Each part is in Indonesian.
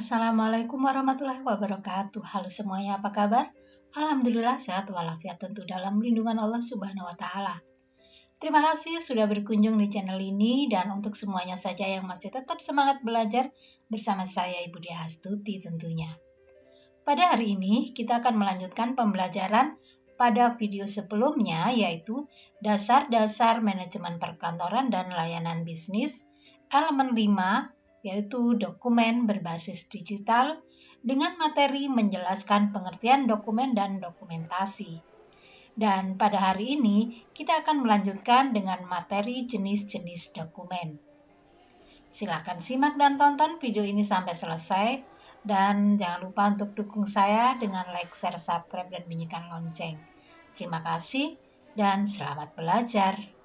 Assalamualaikum warahmatullahi wabarakatuh. Halo semuanya, apa kabar? Alhamdulillah sehat walafiat tentu dalam lindungan Allah Subhanahu wa taala. Terima kasih sudah berkunjung di channel ini dan untuk semuanya saja yang masih tetap semangat belajar bersama saya Ibu Dia Astuti tentunya. Pada hari ini kita akan melanjutkan pembelajaran pada video sebelumnya yaitu dasar-dasar manajemen perkantoran dan layanan bisnis elemen 5 yaitu dokumen berbasis digital dengan materi menjelaskan pengertian dokumen dan dokumentasi. Dan pada hari ini kita akan melanjutkan dengan materi jenis-jenis dokumen. Silakan simak dan tonton video ini sampai selesai dan jangan lupa untuk dukung saya dengan like, share, subscribe, dan bunyikan lonceng. Terima kasih dan selamat belajar.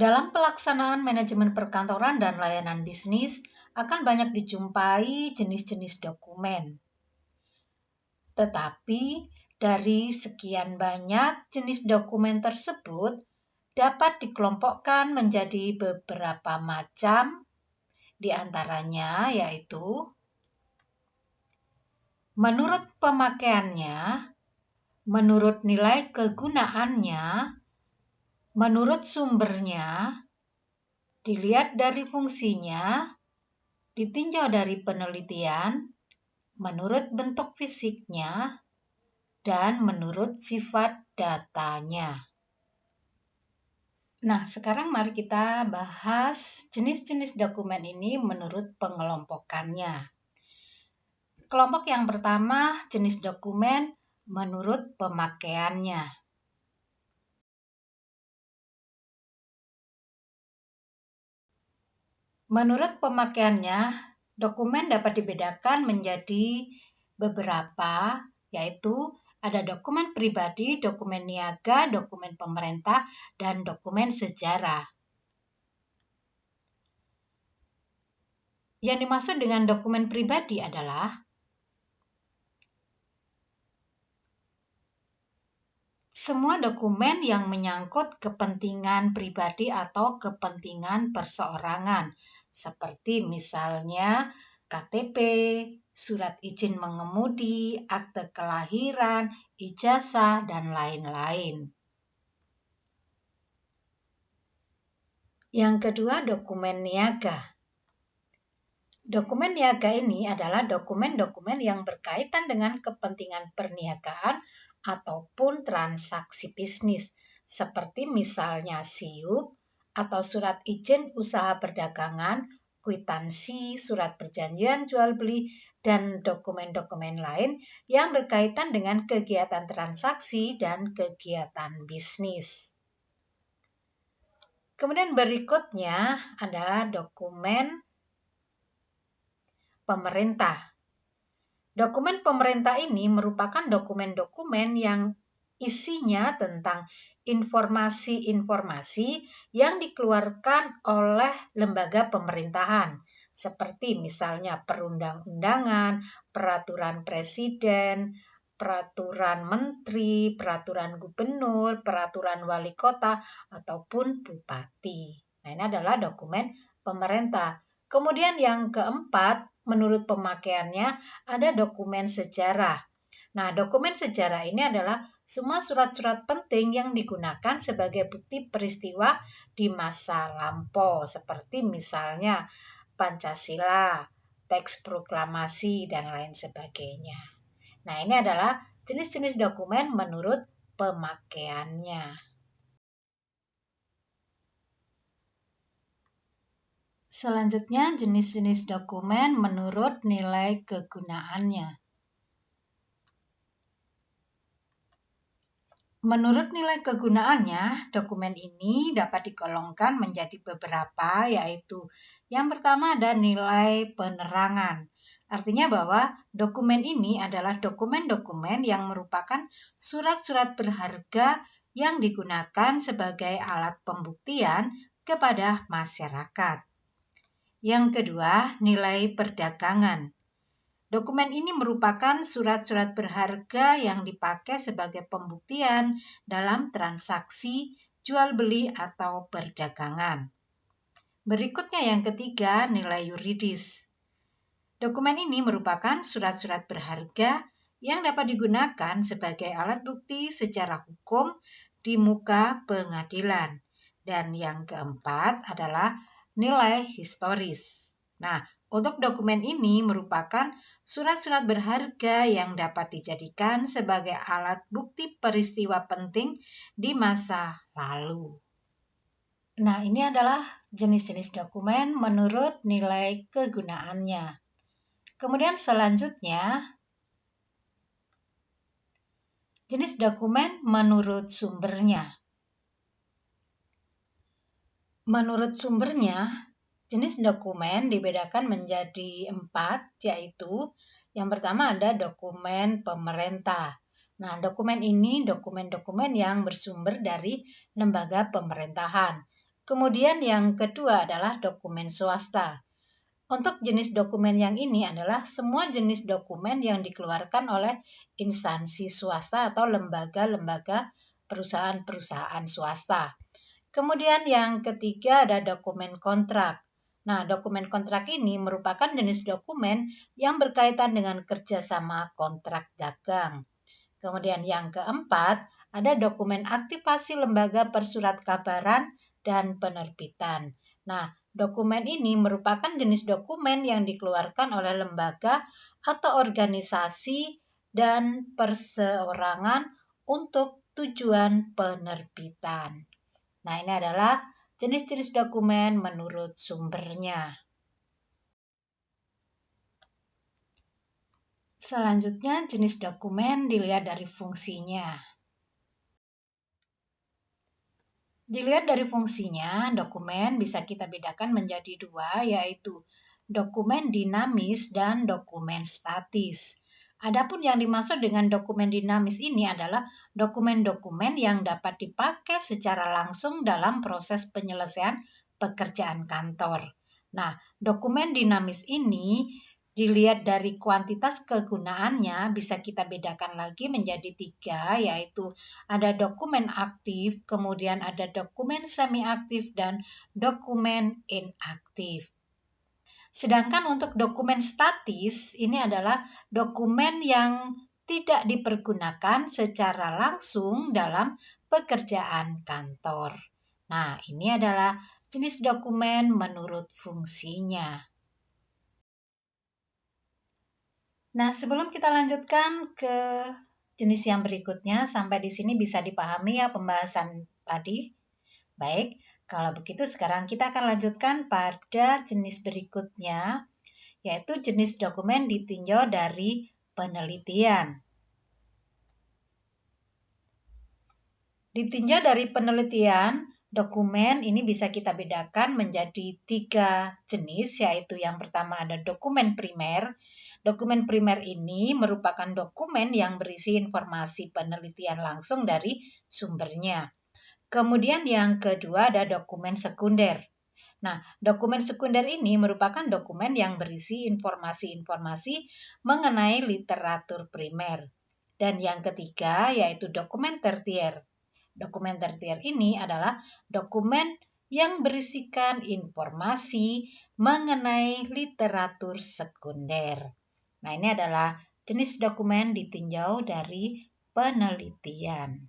Dalam pelaksanaan manajemen perkantoran dan layanan bisnis, akan banyak dijumpai jenis-jenis dokumen. Tetapi, dari sekian banyak jenis dokumen tersebut, dapat dikelompokkan menjadi beberapa macam, di antaranya yaitu menurut pemakaiannya, menurut nilai kegunaannya, menurut sumbernya, dilihat dari fungsinya, ditinjau dari penelitian, menurut bentuk fisiknya, dan menurut sifat datanya. Nah, sekarang mari kita bahas jenis-jenis dokumen ini menurut pengelompokannya. Kelompok yang pertama, jenis dokumen menurut pemakaiannya. Menurut pemakaiannya, dokumen dapat dibedakan menjadi beberapa, yaitu ada dokumen pribadi, dokumen niaga, dokumen pemerintah, dan dokumen sejarah. Yang dimaksud dengan dokumen pribadi adalah semua dokumen yang menyangkut kepentingan pribadi atau kepentingan perseorangan, seperti misalnya KTP, surat izin mengemudi, akte kelahiran, ijazah, dan lain-lain. Yang kedua, dokumen niaga. Dokumen niaga ini adalah dokumen-dokumen yang berkaitan dengan kepentingan perniagaan ataupun transaksi bisnis, seperti misalnya SIUP atau surat izin usaha perdagangan, kwitansi, surat perjanjian jual beli, dan dokumen-dokumen lain yang berkaitan dengan kegiatan transaksi dan kegiatan bisnis. Kemudian berikutnya ada dokumen pemerintah. Dokumen pemerintah ini merupakan dokumen-dokumen yang isinya tentang informasi-informasi yang dikeluarkan oleh lembaga pemerintahan, seperti misalnya perundang-undangan, peraturan presiden, peraturan menteri, peraturan gubernur, peraturan wali kota, ataupun bupati. Nah, ini adalah dokumen pemerintah. Kemudian yang keempat, menurut pemakaiannya ada dokumen sejarah. Nah, dokumen sejarah ini adalah semua surat-surat penting yang digunakan sebagai bukti peristiwa di masa lampau, seperti misalnya Pancasila, teks proklamasi, dan lain sebagainya. Nah, ini adalah jenis-jenis dokumen menurut pemakaiannya. Selanjutnya, jenis-jenis dokumen menurut nilai kegunaannya. Menurut nilai kegunaannya, dokumen ini dapat digolongkan menjadi beberapa, yaitu yang pertama ada nilai penerangan. Artinya bahwa dokumen ini adalah dokumen-dokumen yang merupakan surat-surat berharga yang digunakan sebagai alat pembuktian kepada masyarakat. Yang kedua, nilai perdagangan. Dokumen ini merupakan surat-surat berharga yang dipakai sebagai pembuktian dalam transaksi jual beli atau perdagangan. Berikutnya yang ketiga, nilai yuridis. Dokumen ini merupakan surat-surat berharga yang dapat digunakan sebagai alat bukti secara hukum di muka pengadilan. Dan yang keempat adalah nilai historis. Nah, untuk dokumen ini merupakan surat-surat berharga yang dapat dijadikan sebagai alat bukti peristiwa penting di masa lalu. Nah, ini adalah jenis-jenis dokumen menurut nilai kegunaannya. Kemudian selanjutnya, jenis dokumen menurut sumbernya. Menurut sumbernya, jenis dokumen dibedakan menjadi 4, yaitu yang pertama ada dokumen pemerintah. Nah, dokumen ini dokumen-dokumen yang bersumber dari lembaga pemerintahan. Kemudian yang kedua adalah dokumen swasta. Untuk jenis dokumen yang ini adalah semua jenis dokumen yang dikeluarkan oleh instansi swasta atau lembaga-lembaga perusahaan-perusahaan swasta. Kemudian yang ketiga ada dokumen kontrak. Nah, dokumen kontrak ini merupakan jenis dokumen yang berkaitan dengan kerjasama kontrak dagang. Kemudian yang keempat ada dokumen aktivasi lembaga persurat kabaran dan penerbitan. Nah, dokumen ini merupakan jenis dokumen yang dikeluarkan oleh lembaga atau organisasi dan perseorangan untuk tujuan penerbitan. Nah, ini adalah jenis-jenis dokumen menurut sumbernya. Selanjutnya, jenis dokumen dilihat dari fungsinya. Dilihat dari fungsinya, dokumen bisa kita bedakan menjadi dua, yaitu dokumen dinamis dan dokumen statis. Adapun yang dimaksud dengan dokumen dinamis ini adalah dokumen-dokumen yang dapat dipakai secara langsung dalam proses penyelesaian pekerjaan kantor. Nah, dokumen dinamis ini dilihat dari kuantitas kegunaannya bisa kita bedakan lagi menjadi 3, yaitu ada dokumen aktif, kemudian ada dokumen semi-aktif, dan dokumen inaktif. Sedangkan untuk dokumen statis, ini adalah dokumen yang tidak dipergunakan secara langsung dalam pekerjaan kantor. Nah, ini adalah jenis dokumen menurut fungsinya. Nah, sebelum kita lanjutkan ke jenis yang berikutnya, sampai di sini bisa dipahami ya pembahasan tadi. Baik, kalau begitu sekarang kita akan lanjutkan pada jenis berikutnya, yaitu jenis dokumen ditinjau dari penelitian. Ditinjau dari penelitian, dokumen ini bisa kita bedakan menjadi 3 jenis, yaitu yang pertama ada dokumen primer. Dokumen primer ini merupakan dokumen yang berisi informasi penelitian langsung dari sumbernya. Kemudian yang kedua ada dokumen sekunder. Nah, dokumen sekunder ini merupakan dokumen yang berisi informasi-informasi mengenai literatur primer. Dan yang ketiga yaitu dokumen tertier. Dokumen tertier ini adalah dokumen yang berisikan informasi mengenai literatur sekunder. Nah, ini adalah jenis dokumen ditinjau dari penelitian.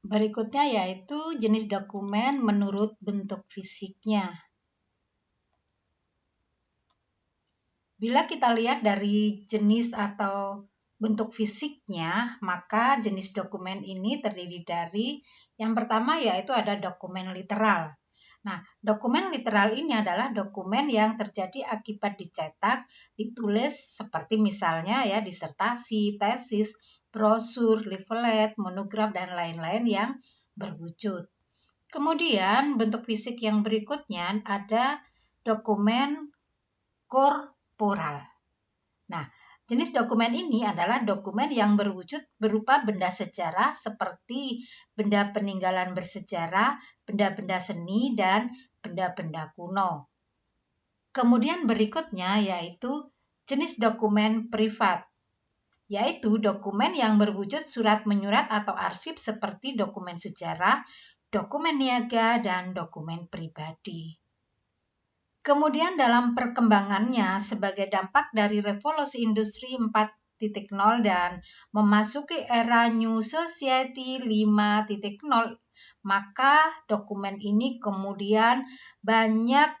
Berikutnya yaitu jenis dokumen menurut bentuk fisiknya. Bila kita lihat dari jenis atau bentuk fisiknya, maka jenis dokumen ini terdiri dari yang pertama yaitu ada dokumen literal. Nah, dokumen literal ini adalah dokumen yang terjadi akibat dicetak, ditulis seperti misalnya ya disertasi, tesis, brosur, leaflet, monograf, dan lain-lain yang berwujud. Kemudian bentuk fisik yang berikutnya ada dokumen korporal. Nah, jenis dokumen ini adalah dokumen yang berwujud berupa benda sejarah seperti benda peninggalan bersejarah, benda-benda seni, dan benda-benda kuno. Kemudian berikutnya yaitu jenis dokumen privat. yaitu dokumen yang berwujud surat menyurat atau arsip seperti dokumen sejarah, dokumen niaga, dan dokumen pribadi. Kemudian dalam perkembangannya sebagai dampak dari revolusi industri 4.0 dan memasuki era New Society 5.0, maka dokumen ini kemudian banyak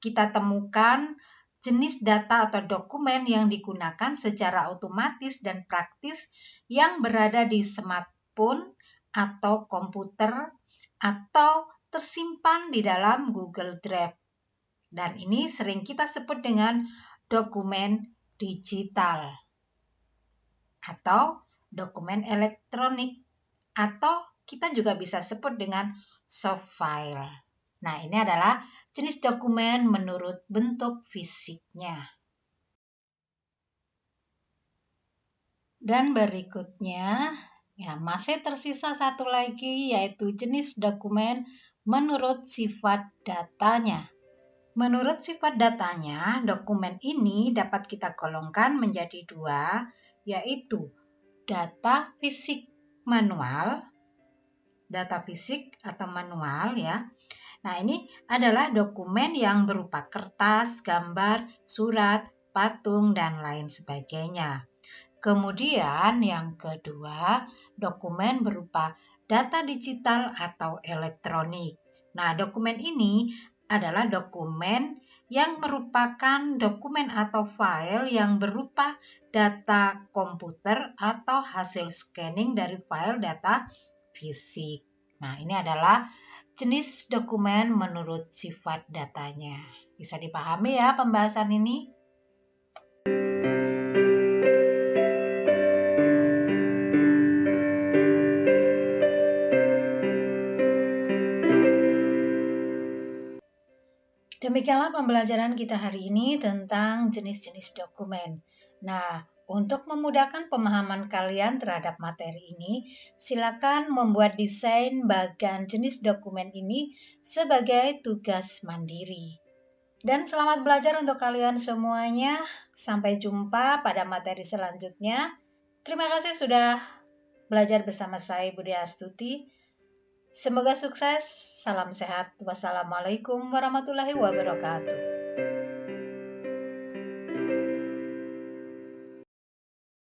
kita temukan jenis data atau dokumen yang digunakan secara otomatis dan praktis yang berada di smartphone atau komputer atau tersimpan di dalam Google Drive. Dan ini sering kita sebut dengan dokumen digital atau dokumen elektronik, atau kita juga bisa sebut dengan soft file. Nah, ini adalah jenis dokumen menurut bentuk fisiknya. Dan berikutnya, masih tersisa satu lagi, yaitu jenis dokumen menurut sifat datanya. Menurut sifat datanya, dokumen ini dapat kita golongkan menjadi dua, yaitu data fisik manual, data fisik atau manual ya. Nah, ini adalah dokumen yang berupa kertas, gambar, surat, patung, dan lain sebagainya. Kemudian yang kedua, dokumen berupa data digital atau elektronik. Nah, dokumen ini adalah dokumen yang merupakan dokumen atau file yang berupa data komputer atau hasil scanning dari file data fisik. Nah, ini adalah jenis dokumen menurut sifat datanya. Bisa dipahami ya pembahasan ini? Demikianlah pembelajaran kita hari ini tentang jenis-jenis dokumen. Nah, untuk memudahkan pemahaman kalian terhadap materi ini, silakan membuat desain bagian jenis dokumen ini sebagai tugas mandiri. Dan selamat belajar untuk kalian semuanya. Sampai jumpa pada materi selanjutnya. Terima kasih sudah belajar bersama saya, Budi Astuti. Semoga sukses, salam sehat, wassalamualaikum warahmatullahi wabarakatuh.